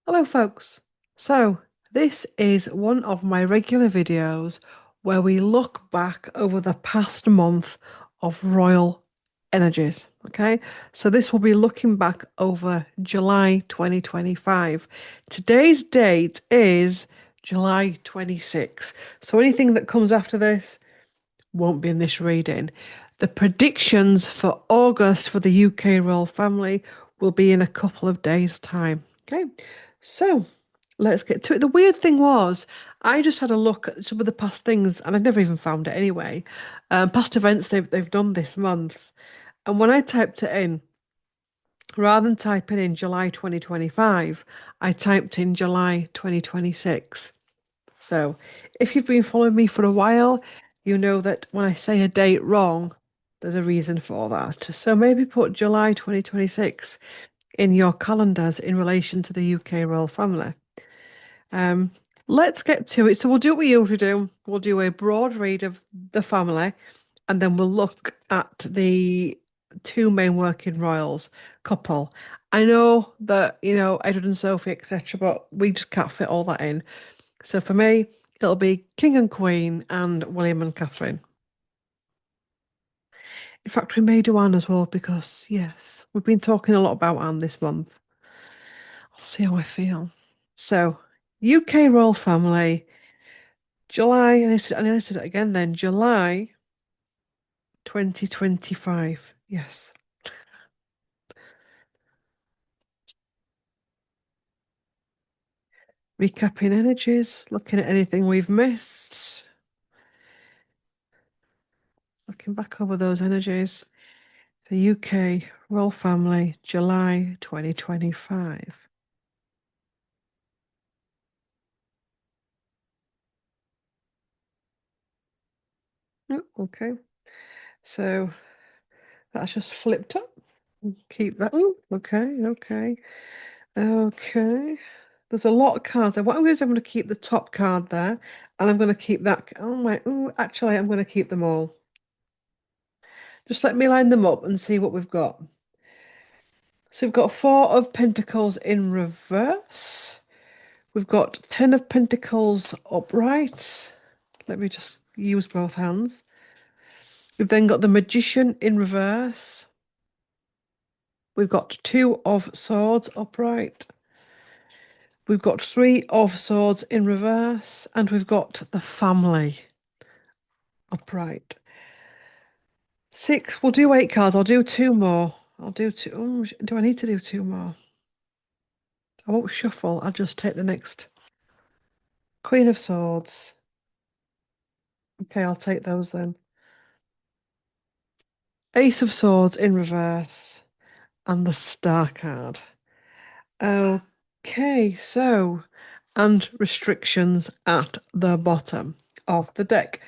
Hello, folks. So, this is one of my regular videos where we look back over the past month of royal energies. Okay, so this will be looking back over July 2025. Today's date is July 26. So, anything that comes after this won't be in this reading. The predictions for August for the UK royal family will be in a couple of days' time. Okay, so let's get to it. The weird thing was, I just had a look at some of the past things, and I'd never even found it anyway. Past events they've done this month, and when I typed it in, rather than typing in July 2025, I typed in July 2026. So, if you've been following me for a while, you know that when I say a date wrong, there's a reason for that. So maybe put July 2026 in your calendars in relation to the UK royal family. Um, let's get to it. So we'll do what we usually do. We'll do a broad read of the family, and then we'll look at the two main working royals couple. I know that, Edward and Sophie, etc., but we just can't fit all that in. So for me, it'll be King and Queen and William and Catherine. In fact, we may do Anne as well because, yes, we've been talking a lot about Anne this month. I'll see how I feel. So, UK royal family, July, and I said it again then, July 2025. Yes. Recapping energies, looking at anything we've missed, looking back over those energies. The UK royal family, July 2025. Oh, okay. So that's just flipped up. Keep that. Oh, okay, okay, okay. There's a lot of cards there. What I'm going to do, I'm going to keep the top card there, and I'm going to keep that. Oh my! Oh, actually, I'm going to keep them all. Just let me line them up and see what we've got. So we've got Four of Pentacles in reverse. We've got Ten of Pentacles upright. Let me just use both hands. We've then got the Magician in reverse. We've got Two of Swords upright. We've got Three of Swords in reverse. And we've got the Family upright. Six, we'll do 8 cards. I'll do two more. I'll do two. Oh, do I need to do two more? I won't shuffle. I'll just take the next. Queen of Swords. Okay, I'll take those then. Ace of Swords in reverse. And the Star card. Okay, so, and restrictions at the bottom of the deck.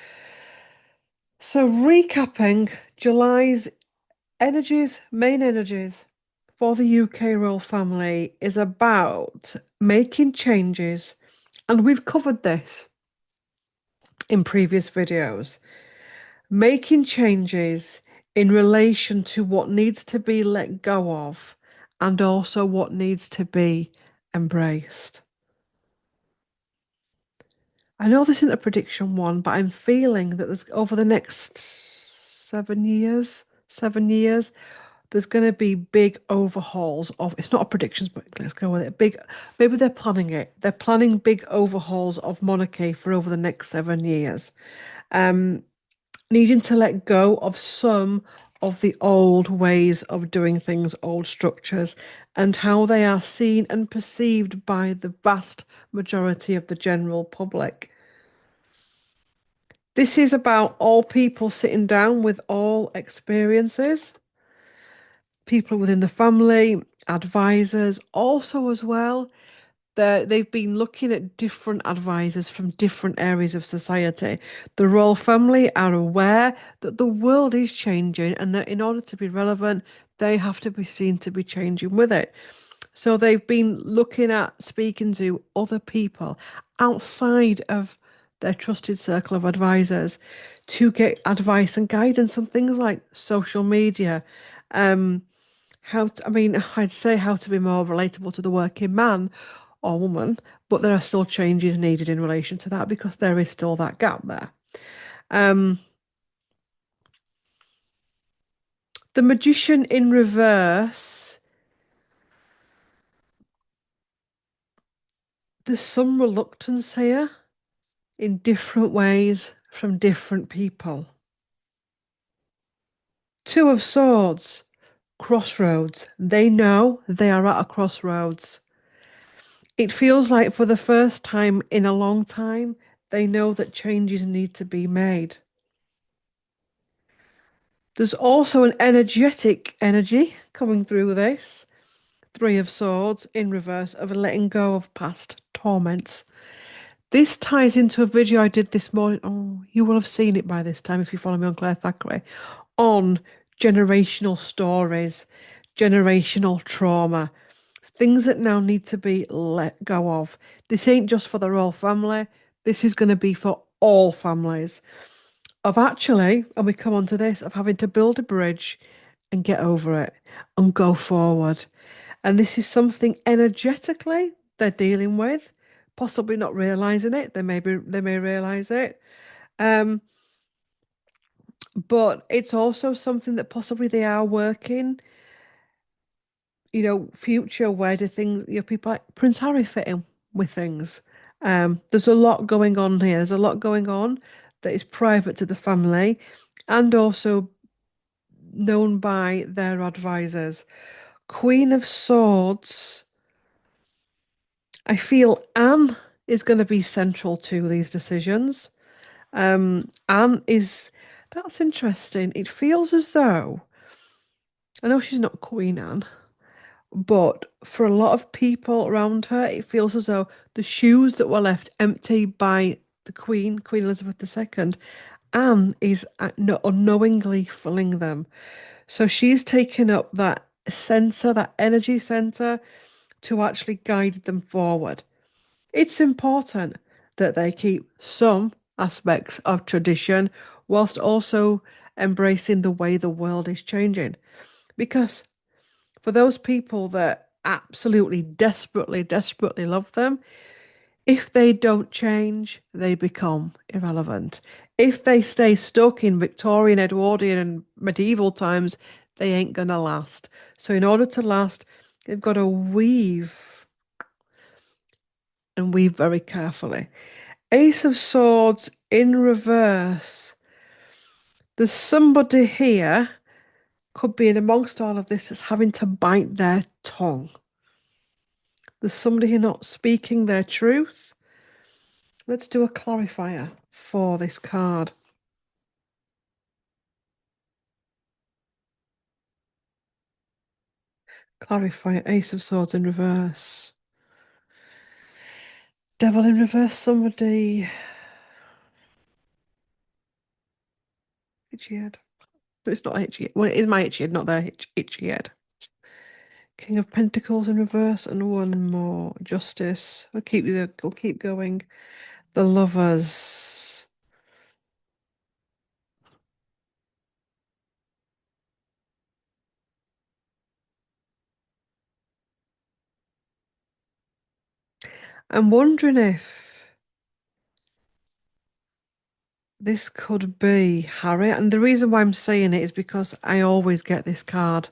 So, recapping July's energies, main energies for the UK royal family is about making changes, and we've covered this in previous videos. Making changes in relation to what needs to be let go of and also what needs to be embraced. I know this isn't a prediction one, but I'm feeling that there's over the next 7 years, there's going to be big overhauls of, it's not a prediction, but let's go with it. Maybe they're planning it. They're planning big overhauls of monarchy for over the next 7 years. Um, Needing to let go of some of the old ways of doing things, old structures, and how they are seen and perceived by the vast majority of the general public. This is about all people sitting down with all experiences, people within the family, advisors, also as well. They've been looking at different advisors from different areas of society. The royal family are aware that the world is changing and that in order to be relevant, they have to be seen to be changing with it. So they've been looking at speaking to other people outside of their trusted circle of advisors to get advice and guidance on things like social media, I mean, I'd say how to be more relatable to the working man, or woman, but there are still changes needed in relation to that because there is still that gap there. Um, the Magician in reverse, there's some reluctance here in different ways from different people. Two of Swords, crossroads. They know they are at a crossroads. It feels like for the first time in a long time, they know that changes need to be made. There's also an energetic energy coming through this. Three of Swords in reverse of letting go of past torments. This ties into a video I did this morning. Oh, you will have seen it by this time if you follow me on Claire Thackeray on generational stories, generational trauma, things that now need to be let go of. This ain't just for the royal family. This is going to be for all families. Of actually, and we come on to this, of having to build a bridge and get over it and go forward. And this is something energetically they're dealing with, possibly not realizing it. They may realize it. Um, but it's also something that possibly they are working, future where do things, people like Prince Harry fit in with things. There's a lot going on here. There's a lot going on that is private to the family and also known by their advisors. Queen of Swords, I feel Anne is going to be central to these decisions. Anne is, that's interesting. It feels as though, I know she's not Queen Anne, but for a lot of people around her, it feels as though the shoes that were left empty by the Queen, Queen Elizabeth II, Anne is unknowingly filling them. So she's taken up that center, that energy center, to actually guide them forward. It's important that they keep some aspects of tradition whilst also embracing the way the world is changing. Because for those people that absolutely desperately, desperately love them, if they don't change, they become irrelevant. If they stay stuck in Victorian, Edwardian, and medieval times, they ain't gonna last. So, in order to last, they've got to weave and weave very carefully. Ace of Swords in reverse. There's somebody here, could be in amongst all of this, that's having to bite their tongue. There's somebody here not speaking their truth. Let's do a clarifier for this card. Clarifier, Ace of Swords in reverse. Devil in reverse, somebody. Itchy head. But it's not itchy. Well, it is my itchy head, not their itchy head. King of Pentacles in reverse, and one more. Justice. We'll keep going. The Lovers. I'm wondering if this could be Harry. And the reason why I'm saying it is because I always get this card.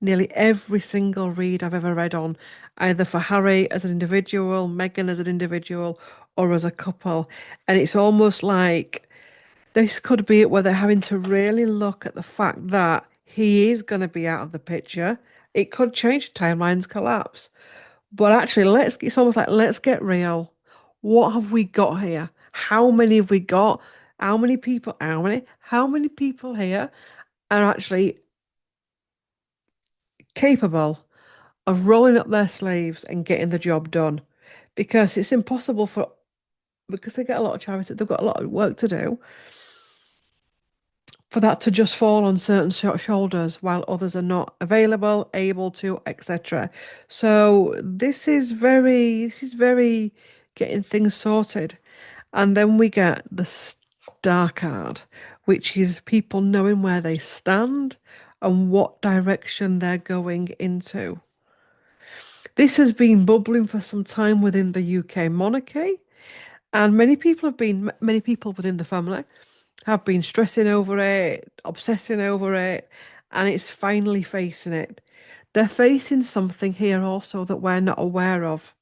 Nearly every single read I've ever read on, either for Harry as an individual, Meghan as an individual, or as a couple. And it's almost like this could be it where they're having to really look at the fact that he is going to be out of the picture. It could change, timelines collapse. But actually, it's almost like, let's get real. What have we got here? How many have we got? How many people here are actually capable of rolling up their sleeves and getting the job done? Because it's impossible because they get a lot of charity, they've got a lot of work to do, for that to just fall on certain shoulders while others are not available, able to, etc. So this is very getting things sorted. And then we get the star card, which is people knowing where they stand and what direction they're going into. This has been bubbling for some time within the UK monarchy, and many people within the family have been stressing over it, obsessing over it, and it's finally facing it. They're facing something here also that we're not aware of.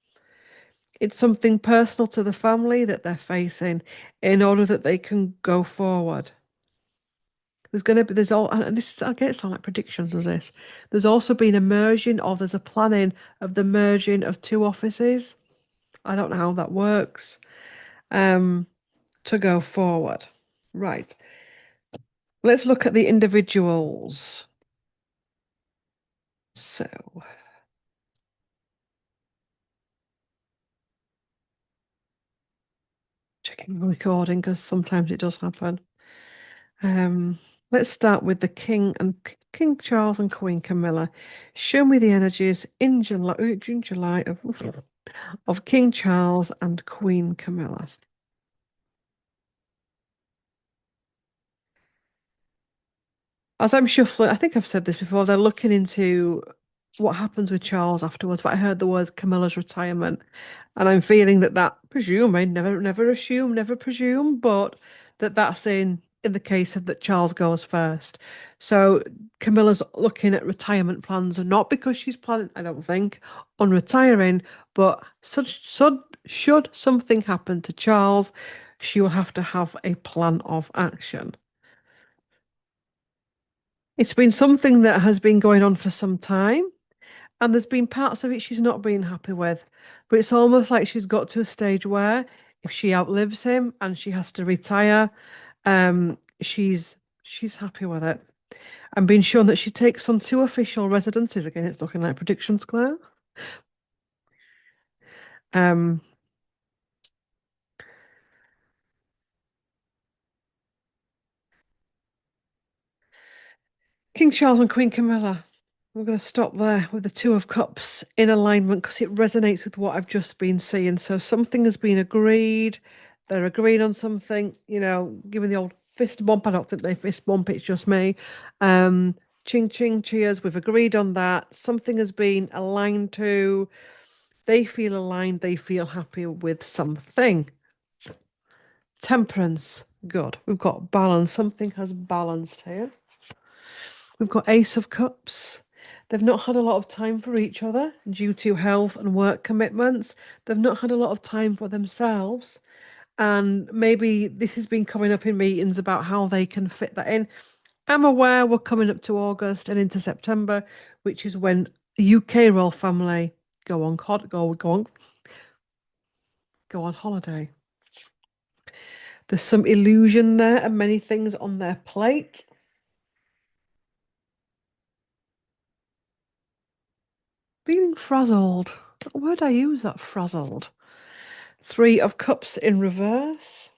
It's something personal to the family that they're facing in order that they can go forward. There's all, and this, I get it sound like predictions, was this? There's also been a merging, or there's a planning of the merging of two offices. I don't know how that works, um, to go forward. Right. Let's look at the individuals. So, checking the recording because sometimes it does happen. Um, let's start with the King Charles and Queen Camilla. Show me the energies in July of King Charles and Queen Camilla. As I'm shuffling, I think I've said this before, they're looking into what happens with Charles afterwards, but I heard the word Camilla's retirement, and I'm feeling that presuming, never assume, never presume, but that's in the case of that Charles goes first. So Camilla's looking at retirement plans, and not because she's planning, I don't think, on retiring, but should something happen to Charles, she will have to have a plan of action. It's been something that has been going on for some time, and there's been parts of it she's not been happy with. But it's almost like she's got to a stage where if she outlives him and she has to retire, she's happy with it. And being shown that she takes on two official residences. Again, it's looking like predictions, Claire. Um, King Charles and Queen Camilla. We're going to stop there with the Two of Cups in alignment because it resonates with what I've just been seeing. So something has been agreed. They're agreed on something, giving the old fist bump. I don't think they fist bump, it's just me. Ching ching cheers. We've agreed on that. Something has been aligned to. They feel aligned. They feel happy with something. Temperance. Good. We've got balance. Something has balanced here. We've got Ace of Cups. They've not had a lot of time for each other due to health and work commitments. They've not had a lot of time for themselves. And maybe this has been coming up in meetings about how they can fit that in. I'm aware we're coming up to August and into September, which is when the UK royal family go on holiday. There's some illusion there and many things on their plate. Feeling frazzled. What word I use that frazzled? Three of Cups in reverse.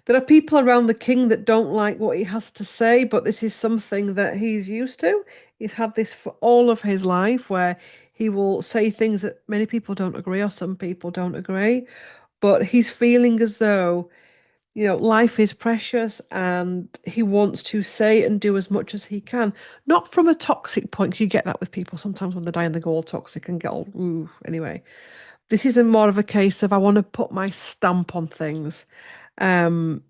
There are people around the king that don't like what he has to say, but this is something that he's used to. He's had this for all of his life where he will say things that many people don't agree or some people don't agree. But he's feeling as though, life is precious and he wants to say and do as much as he can. Not from a toxic point, 'cause you get that with people sometimes when they die and they go all toxic and get all, ooh, anyway. This is more of a case of I want to put my stamp on things. Um,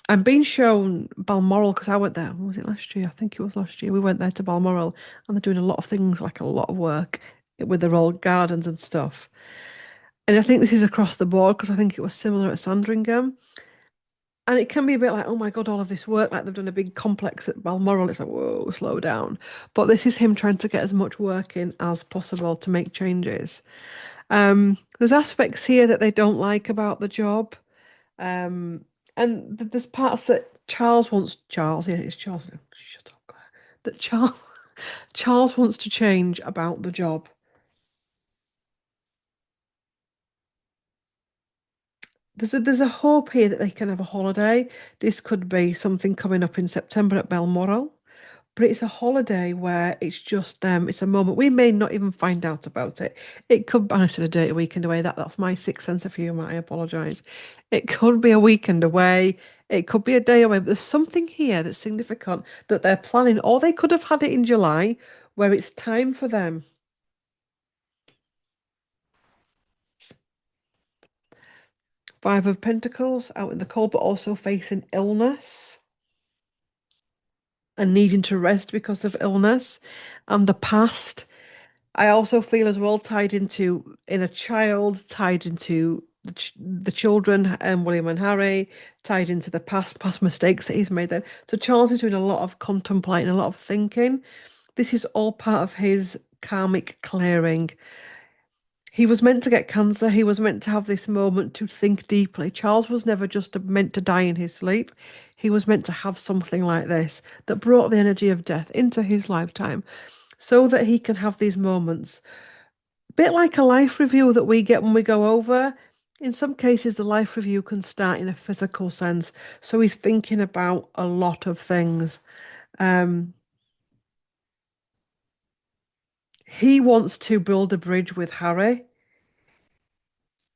I'm being shown Balmoral because I went there. Was it last year? I think it was last year. We went there to Balmoral and they're doing a lot of things, like a lot of work with their old gardens and stuff. And I think this is across the board because I think it was similar at Sandringham. And it can be a bit like, oh my God, all of this work, like they've done a big complex at Balmoral. It's like, whoa, slow down. But this is him trying to get as much work in as possible to make changes. There's aspects here that they don't like about the job. And there's parts that Charles, yeah, it's Charles. Shut up, Claire. That Charles wants to change about the job. There's a hope here that they can have a holiday. This could be something coming up in September at Balmoral, but it's a holiday where it's just them. It's a moment we may not even find out about it. It could, and I said a day, a weekend away. That's my sixth sense of humour. I apologise. It could be a weekend away. It could be a day away. But there's something here that's significant that they're planning, or they could have had it in July where it's time for them. Five of Pentacles out in the cold, but also facing illness and needing to rest because of illness and the past. I also feel as well tied into inner child, tied into the children and William and Harry, tied into the past mistakes that he's made then. So Charles is doing a lot of contemplating, a lot of thinking. This is all part of his karmic clearing. He was meant to get cancer. He was meant to have this moment to think deeply. Charles was never just meant to die in his sleep. He was meant to have something like this that brought the energy of death into his lifetime so that he can have these moments. A bit like a life review that we get when we go over. In some cases, the life review can start in a physical sense. So he's thinking about a lot of things. Um, he wants to build a bridge with Harry.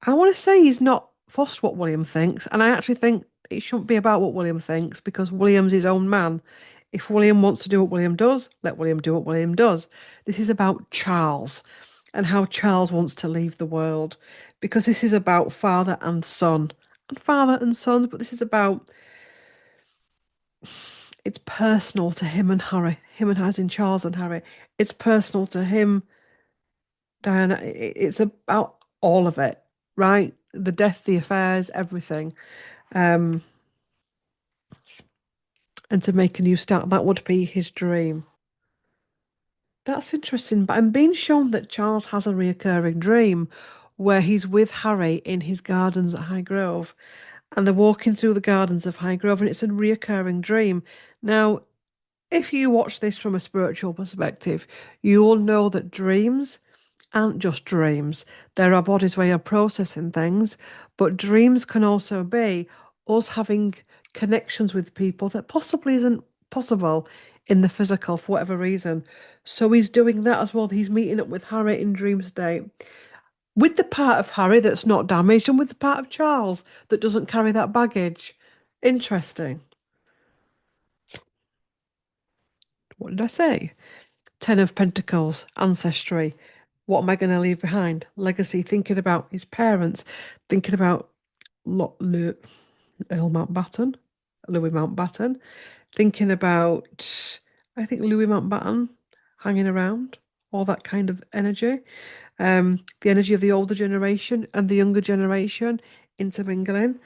I want to say he's not fussed what William thinks, and I actually think it shouldn't be about what William thinks because William's his own man. If William wants to do what William does, let William do what William does. This is about Charles and how Charles wants to leave the world because this is about father and son and father and sons, but this is about it's personal to him and Harry, him and as in Charles and Harry. It's personal to him, Diana. It's about all of it, right? The death, the affairs, everything. Um, and to make a new start. That would be his dream. That's interesting, but I'm being shown that Charles has a reoccurring dream where he's with Harry in his gardens at Highgrove, and they're walking through the gardens of Highgrove, and it's a reoccurring dream. Now, if you watch this from a spiritual perspective, you will know that dreams aren't just dreams. They're our body's way of processing things, but dreams can also be us having connections with people that possibly isn't possible in the physical for whatever reason. So he's doing that as well. He's meeting up with Harry in dream state. With the part of Harry that's not damaged and with the part of Charles that doesn't carry that baggage. Interesting. What did I say? Ten of Pentacles, ancestry. What am I going to leave behind? Legacy, thinking about his parents, thinking about Earl Mountbatten, Louis Mountbatten, thinking about, I think, Louis Mountbatten hanging around, all that kind of energy. The energy of the older generation and the younger generation intermingling.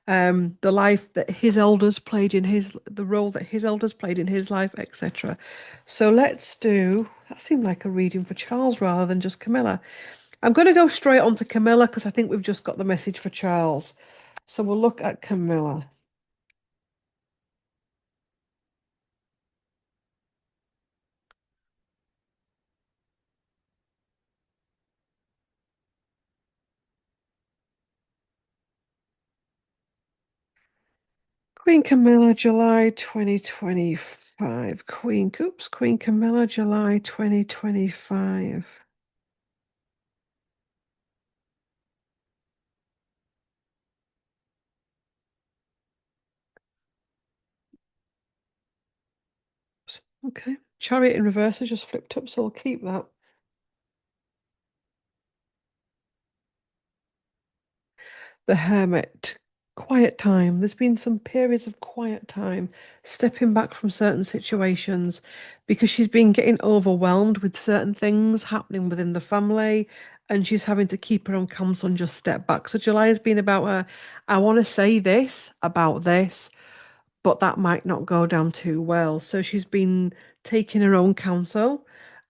The life that his elders played in the role that his elders played in his life, etc. So let's do, that seemed like a reading for Charles rather than just Camilla. I'm going to go straight on to Camilla because I think we've just got the message for Charles. So we'll look at Camilla. Queen Camilla, July 2025. Queen Camilla, July 2025. Okay. Chariot in reverse has just flipped up, so I'll keep that. The Hermit. Quiet time. There's been some periods of quiet time, stepping back from certain situations because she's been getting overwhelmed with certain things happening within the family and she's having to keep her own counsel and just step back. So July has been about her, I want to say this about this, but that might not go down too well. So she's been taking her own counsel,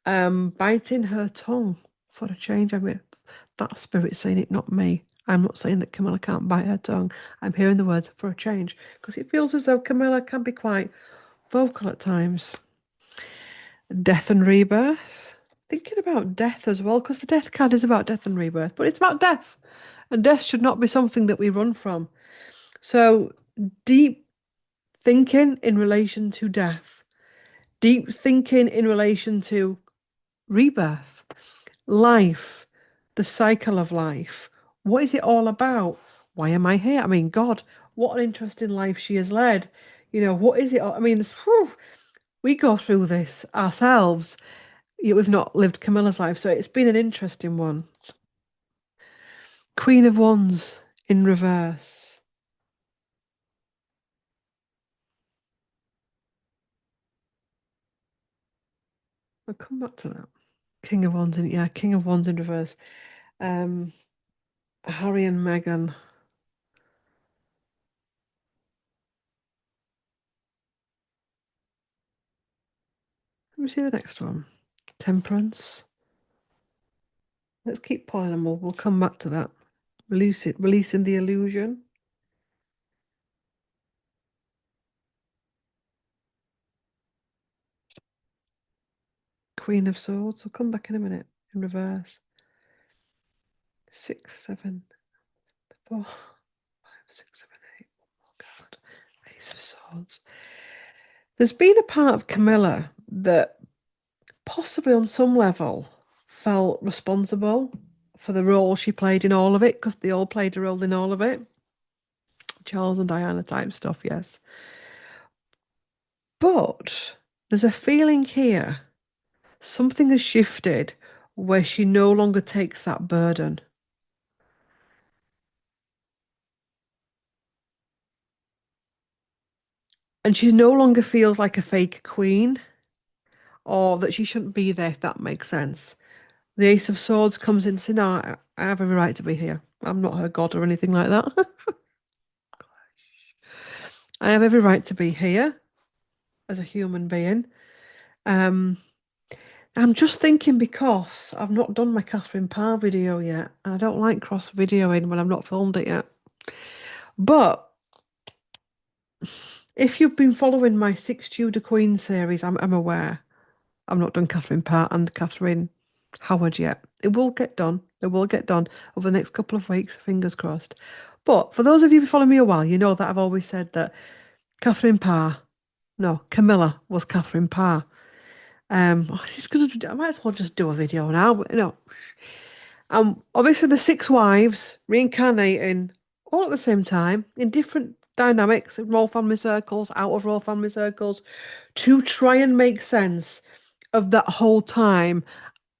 biting her tongue for a change. I mean, that spirit's saying it, not me. I'm not saying that Camilla can't bite her tongue. I'm hearing the words for a change because it feels as though Camilla can be quite vocal at times. Death and rebirth. Thinking about death as well because the death card is about death and rebirth, but it's about death. And death should not be something that we run from. So deep thinking in relation to death, deep thinking in relation to rebirth, life, the cycle of life. What is it all about? Why am I here? I mean, God, what an interesting life she has led. What is it? I mean, we go through this ourselves. we've not lived Camilla's life, so it's been an interesting one. Queen of Wands in reverse. I'll come back to that. King of Wands in yeah, King of Wands in reverse. Um, Harry and Meghan. Let me see the next one. Temperance. Let's keep pulling them. We'll come back to that. Releasing the illusion. Queen of Swords. We'll come back in a minute. In reverse. 6, 7, 4, 5, 6, 7, 8. Oh God. Ace of Swords. There's been a part of Camilla that possibly on some level felt responsible for the role she played in all of it, because they all played a role in all of it. Charles and Diana type stuff, yes. But there's a feeling here something has shifted where she no longer takes that burden. And she no longer feels like a fake queen or that she shouldn't be there, if that makes sense. The Ace of Swords comes in saying, no, I have every right to be here. I'm not her god or anything like that. I have every right to be here as a human being. Um, I'm just thinking because I've not done my Catherine Parr video yet, and I don't like cross videoing when I've not filmed it yet. But if you've been following my Six Tudor Queen series, I'm aware I've not done Catherine Parr and Catherine Howard yet. It will get done. It will get done over the next couple of weeks, fingers crossed. But for those of you who follow me a while, you know that I've always said that Catherine Parr, no, Camilla was Catherine Parr. I might as well just do a video now. Obviously the six wives reincarnating all at the same time in different dynamics in royal family circles, out of royal family circles, to try and make sense of that whole time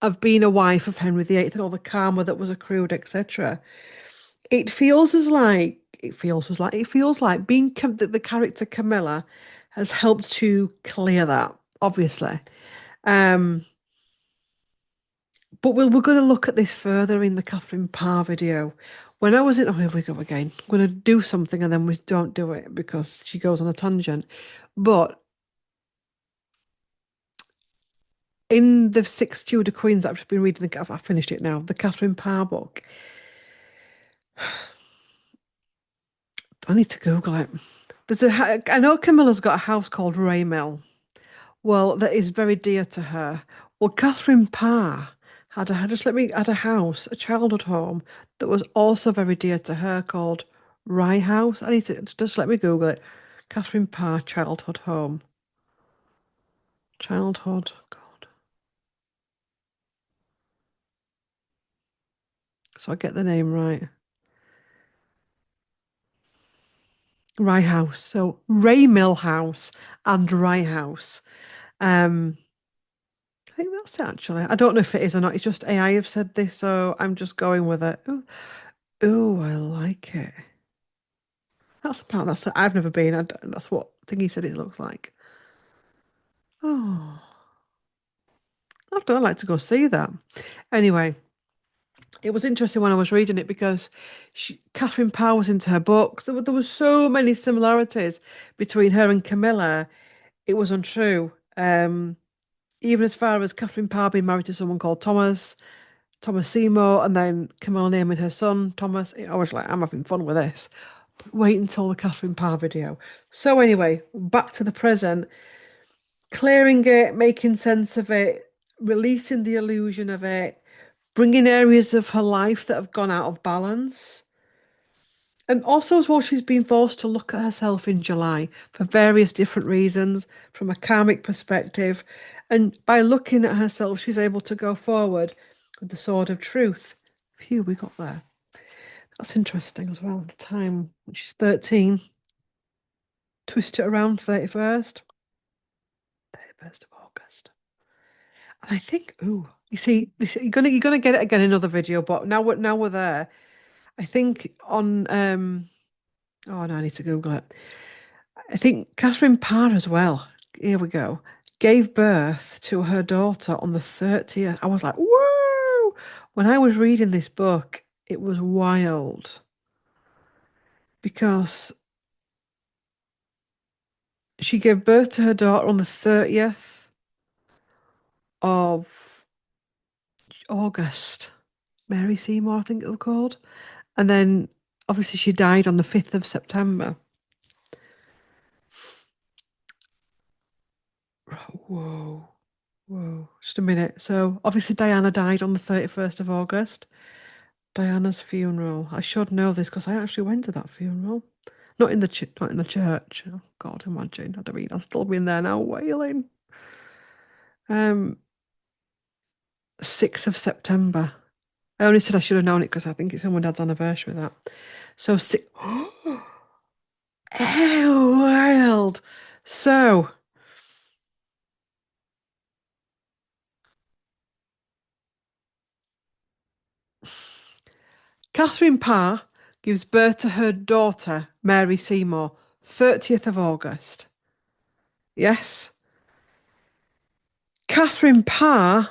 of being a wife of Henry VIII and all the karma that was accrued, etc. It feels like being the character Camilla has helped to clear that, obviously. Um, but we're going to look at this further in the Catherine Parr video. When I was in, oh, here we go again. I'm going to do something and then we don't do it because she goes on a tangent. But in the Six Tudor Queens that I've just been reading, I've finished it now, the Catherine Parr book. I need to Google it. I know Camilla's got a house called Raymel. Well, that is very dear to her. Well, Catherine Parr had a house, a childhood home that was also very dear to her called Rye House. I need to just let me Google it. Catherine Parr childhood home. Childhood. God. So I get the name right. Rye House. So Ray Mill House and Rye House. Um, I think that's it actually. I don't know if it is or not. It's just AI have said this, so I'm just going with it. Oh, I like it. That's apparently I've never been. That's what Thingy said it looks like. Oh, I'd like to go see that. Anyway, it was interesting when I was reading it because Catherine Parr was into her books. There were so many similarities between her and Camilla. It was untrue. Even as far as Catherine Parr being married to someone called Thomas Seymour, and then Camilla naming her son Thomas. I was like, I'm having fun with this. But wait until the Catherine Parr video. So anyway, back to the present. Clearing it, making sense of it, releasing the illusion of it, bringing areas of her life that have gone out of balance. And also, as well, she's been forced to look at herself in July for various different reasons from a karmic perspective. And by looking at herself, she's able to go forward with the sword of truth. Phew, we got there. That's interesting as well. The time when she's 13, twist it around 31st. 31st of August. I think, ooh, you see, you're gonna get it again in another video, but now we're there. I think on oh no, I need to Google it. I think Catherine Parr as well. Here we go. Gave birth to her daughter on the 30th. I was like, whoa! When I was reading this book, it was wild because she gave birth to her daughter on the 30th of August. Mary Seymour, I think it was called. And then obviously she died on the 5th of September. Whoa, whoa. Just a minute. So obviously Diana died on the 31st of August. Diana's funeral. I should know this because I actually went to that funeral. Not in the church. Oh God, imagine. I mean, I've still been there now, wailing. Um, 6th of September. I only said I should have known it because I think it's on my dad's anniversary that. So six. Oh, wild. So Catherine Parr gives birth to her daughter, Mary Seymour, 30th of August. Yes. Catherine Parr,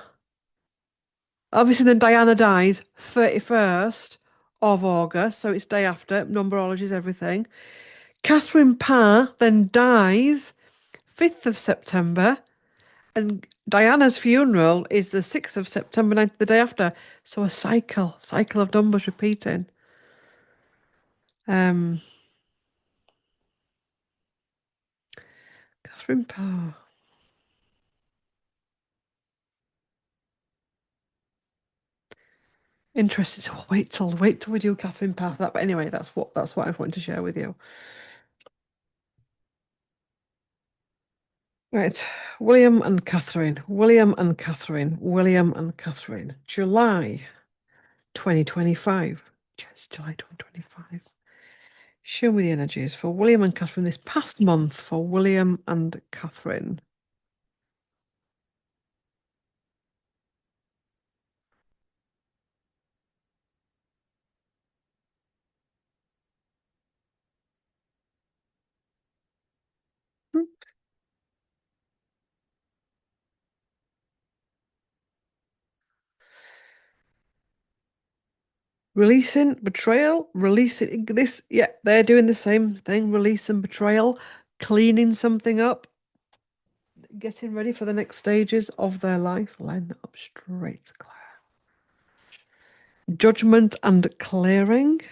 obviously, then Diana dies 31st of August, so it's day after, numerology is everything. Catherine Parr then dies 5th of September, and Diana's funeral is the 6th of September, the day after. So a cycle of numbers repeating. Um, Catherine Parr. Interesting. So we'll wait till we do Catherine Parr for that. But anyway, that's what I wanted to share with you. Right. William and Catherine. William and Catherine. William and Catherine. July 2025. Yes, July 2025. Show me the energies for William and Catherine this past month for William and Catherine. Releasing betrayal, releasing this. Yeah, they're doing the same thing. Release and betrayal, cleaning something up, getting ready for the next stages of their life. Line that up straight, Claire. Judgment and clearing.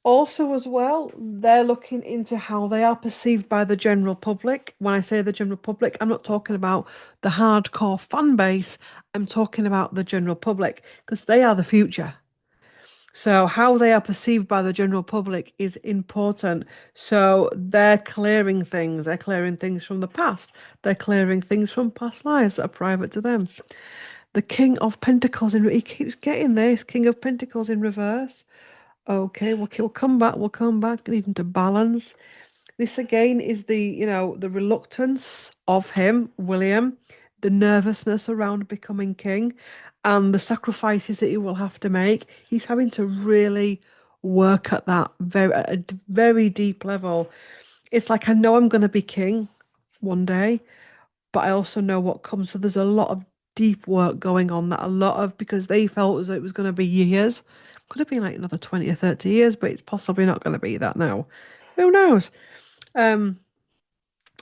Also, as well, they're looking into how they are perceived by the general public. When I say the general public, I'm not talking about the hardcore fan base. I'm talking about the general public because they are the future. So, how they are perceived by the general public is important. So, they're clearing things. They're clearing things from the past. They're clearing things from past lives that are private to them. The King of Pentacles he keeps getting this King of Pentacles in reverse. Okay, we'll come back. We'll come back. Needing to balance. This again is the reluctance of him, William, the nervousness around becoming king, and the sacrifices that he will have to make. He's having to really work at that at a very deep level. It's like I know I'm going to be king one day, but I also know what comes. So there's a lot of deep work going on that a lot of because they felt as though it was going to be years. Could have been like another 20 or 30 years, but it's possibly not going to be that now. Who knows? Um,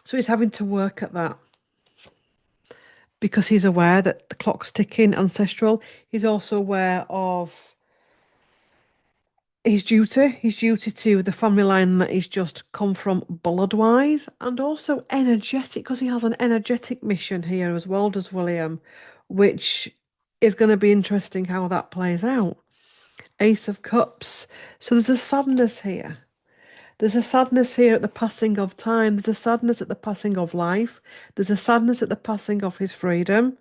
so he's having to work at that because he's aware that the clock's ticking, ancestral. He's also aware of his duty to the family line that he's just come from blood-wise, and also energetic, because he has an energetic mission here as well, does William, which is going to be interesting how that plays out. Ace of Cups. So there's a sadness here. There's a sadness here at the passing of time. There's a sadness at the passing of life. There's a sadness at the passing of his freedom.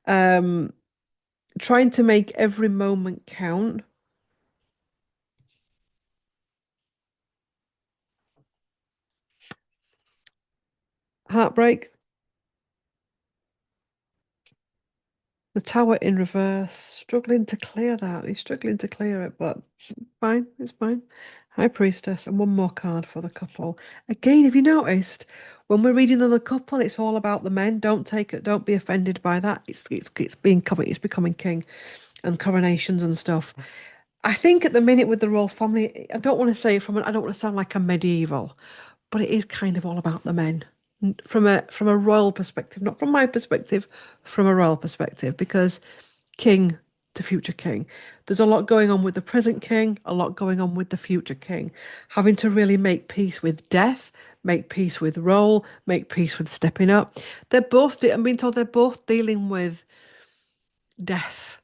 Um, Trying to make every moment count. Heartbreak. The tower in reverse, struggling to clear that. He's struggling to clear it, but fine, it's fine. High Priestess, and one more card for the couple. Again, have you noticed when we're reading on the couple, it's all about the men. Don't take it, don't be offended by that. It's becoming king and coronations and stuff. I think at the minute with the royal family, I don't want to say it I don't want to sound like a medieval, but it is kind of all about the men from a royal perspective, not from my perspective, from a royal perspective, because king to future king. There's a lot going on with the present king, a lot going on with the future king, having to really make peace with death, make peace with role, make peace with stepping up. I'm being told they're both dealing with death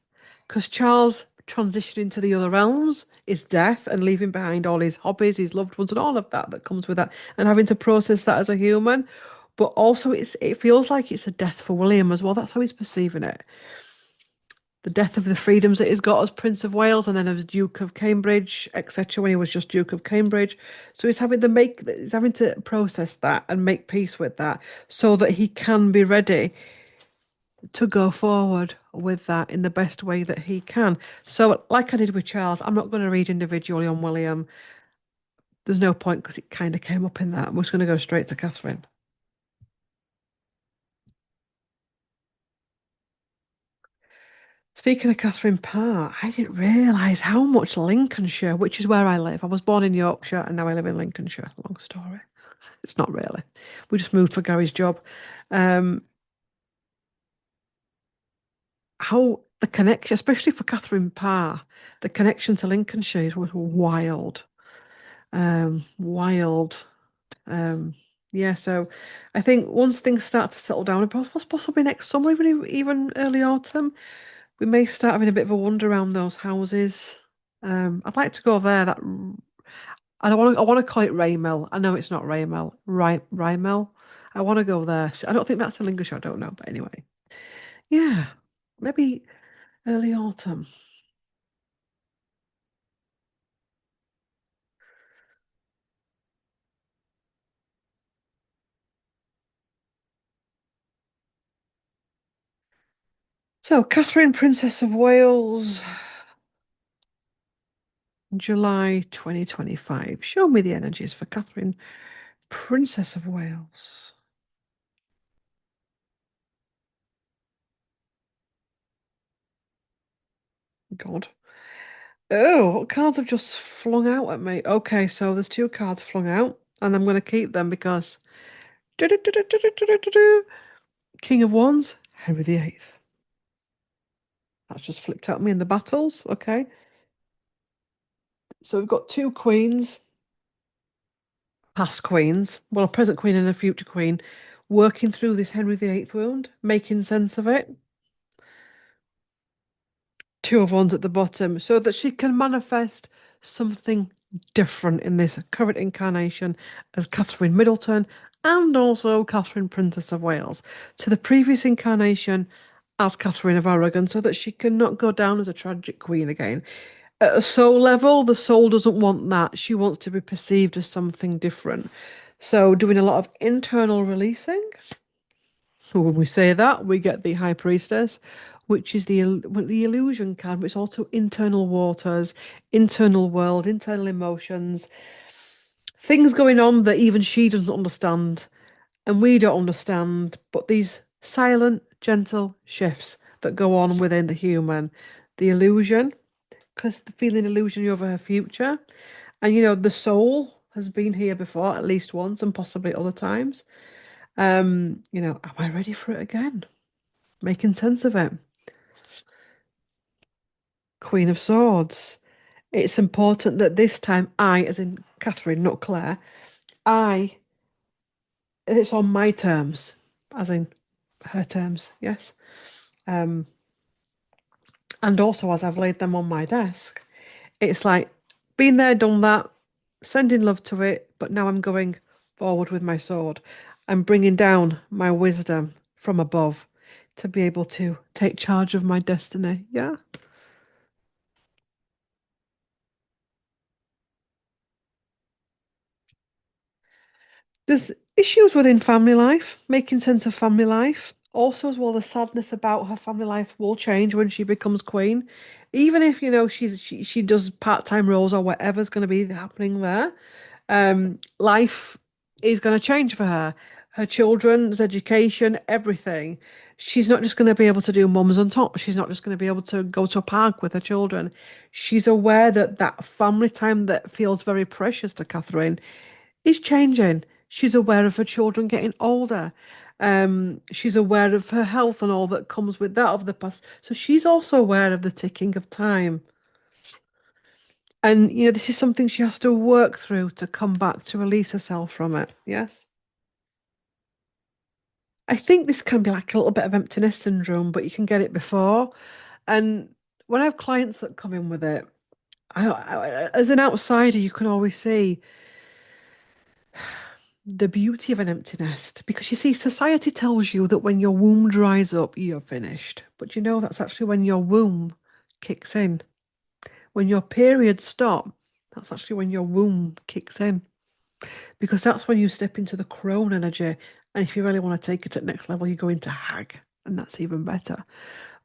because Charles transitioning to the other realms is death and leaving behind all his hobbies, his loved ones, and all of that that comes with that, and having to process that as a human. But also, it feels like it's a death for William as well. That's how he's perceiving it. The death of the freedoms that he's got as Prince of Wales and then as Duke of Cambridge, etc. When he was just Duke of Cambridge, so he's having to process that and make peace with that so that he can be ready to go forward with that in the best way that he can. So, like I did with Charles, I'm not going to read individually on William. There's no point because it kind of came up in that. We're just going to go straight to Catherine. Speaking of Catherine Parr, I didn't realise how much Lincolnshire, which is where I live. I was born in Yorkshire and now I live in Lincolnshire. Long story. It's not really. We just moved for Gary's job. Um, how the connection, especially for Catherine Parr, the connection to Lincolnshire was wild. Wild. Um, yeah, so I think once things start to settle down, possibly next summer, even early autumn, we may start having a bit of a wander around those houses. I'd like to go there. I want to call it Raymel. I know it's not Raymel. Rymel. I want to go there. I don't think that's a Lincolnshire. I don't know, but anyway, yeah, maybe early autumn. So, Catherine, Princess of Wales, July 2025. Show me the energies for Catherine, Princess of Wales. God. Oh, what cards have just flung out at me? Okay, so there's two cards flung out, and I'm going to keep them because King of Wands, Henry VIII. That's just flipped at me in the battles. Okay, so we've got two queens, past queens, well, a present queen and a future queen, working through this Henry VIII wound, making sense of it. Two of Wands at the bottom, so that she can manifest something different in this current incarnation as Catherine Middleton and also Catherine Princess of Wales to the previous incarnation as Catherine of Aragon, so that she cannot go down as a tragic queen again. At a soul level, the soul doesn't want that. She wants to be perceived as something different. So, doing a lot of internal releasing. So when we say that, we get the High Priestess, which is the illusion card, but it's also internal waters, internal world, internal emotions, things going on that even she doesn't understand and we don't understand, but these silent, gentle shifts that go on within the human, the illusion, because the feeling illusion over her future, and the soul has been here before at least once and possibly other times. Am I ready for it again? Making sense of it. Queen of Swords. It's important that this time I, as in Catherine, not Claire, I, and it's on my terms, as in her terms, yes. Um, and also as I've laid them on my desk, it's like been there, done that, sending love to it, but now I'm going forward with my sword. I'm bringing down my wisdom from above to be able to take charge of my destiny. Yeah. There's issues within family life, making sense of family life. Also, as well, the sadness about her family life will change when she becomes queen. Even if, she does part-time roles or whatever's going to be happening there, life is going to change for her. Her children's education, everything. She's not just going to be able to do mums on top. She's not just going to be able to go to a park with her children. She's aware that that family time that feels very precious to Catherine is changing. She's aware of her children getting older. She's aware of her health and all that comes with that of the past. So she's also aware of the ticking of time. And, this is something she has to work through to come back to release herself from it. Yes. I think this can be like a little bit of emptiness syndrome, but you can get it before. And when I have clients that come in with it, as an outsider, you can always see the beauty of an empty nest because you see, society tells you that when your womb dries up, you're finished. But that's actually when your womb kicks in. When your periods stop, that's actually when your womb kicks in because that's when you step into the crone energy. And if you really want to take it to the next level, you go into hag, and that's even better.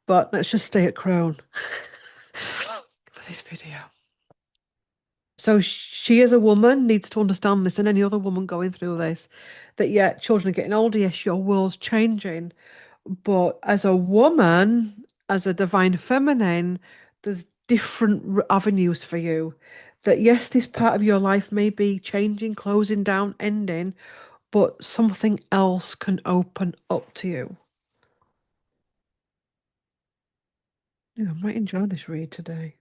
But let's just stay at crone for this video. So she, as a woman, needs to understand this, and any other woman going through this, that yeah, children are getting older. Yes, your world's changing, but as a woman, as a divine feminine, there's different avenues for you. That yes, this part of your life may be changing, closing down, ending, but something else can open up to you. Yeah, I might enjoy this read today.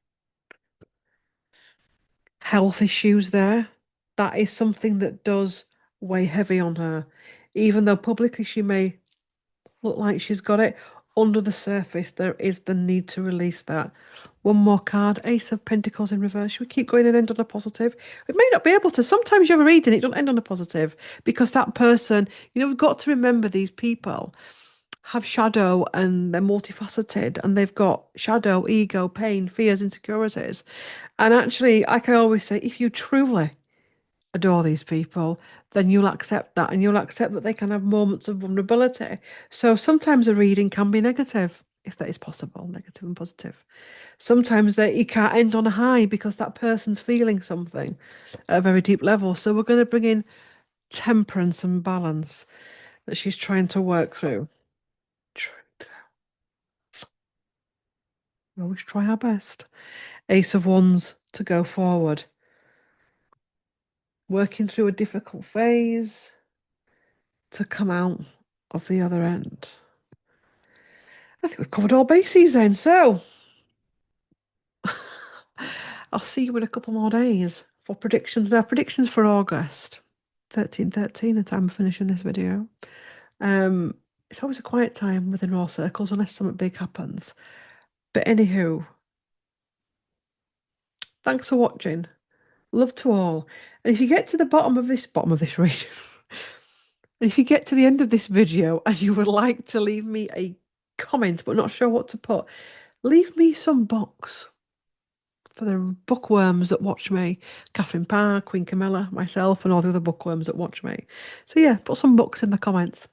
Health issues there. That is something that does weigh heavy on her. Even though publicly she may look like she's got it, under the surface there is the need to release that. One more card, Ace of Pentacles in reverse. Should we keep going and end on a positive? We may not be able to. Sometimes you have a reading, it doesn't end on a positive because that person, we've got to remember these people have shadow and they're multifaceted and they've got shadow, ego, pain, fears, insecurities. And actually, like I always say, if you truly adore these people, then you'll accept that and you'll accept that they can have moments of vulnerability. So sometimes a reading can be negative, if that is possible, negative and positive. Sometimes that you can't end on a high because that person's feeling something at a very deep level. So we're going to bring in temperance and balance that she's trying to work through. We always try our best. Ace of Wands to go forward. Working through a difficult phase to come out of the other end. I think we've covered all bases then. So I'll see you in a couple more days for predictions. Now, predictions for August 13/13, the time of finishing this video. It's always a quiet time within Raw Circles unless something big happens. But anywho, thanks for watching. Love to all. And if you get to the bottom of this read, and if you get to the end of this video and you would like to leave me a comment but not sure what to put, leave me some books for the bookworms that watch me. Catherine Parr, Queen Camilla, myself, and all the other bookworms that watch me. So yeah, put some books in the comments.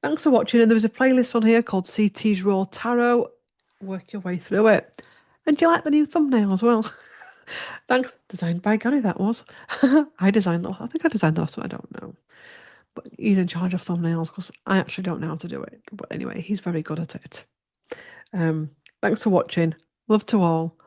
Thanks for watching. And there's a playlist on here called CT's Raw Tarot. Work your way through it. And do you like the new thumbnail as well? Thanks. Designed by Gary, that was. I designed that. I think I designed the last one. I don't know. But he's in charge of thumbnails because I actually don't know how to do it. But anyway, he's very good at it. Thanks for watching. Love to all.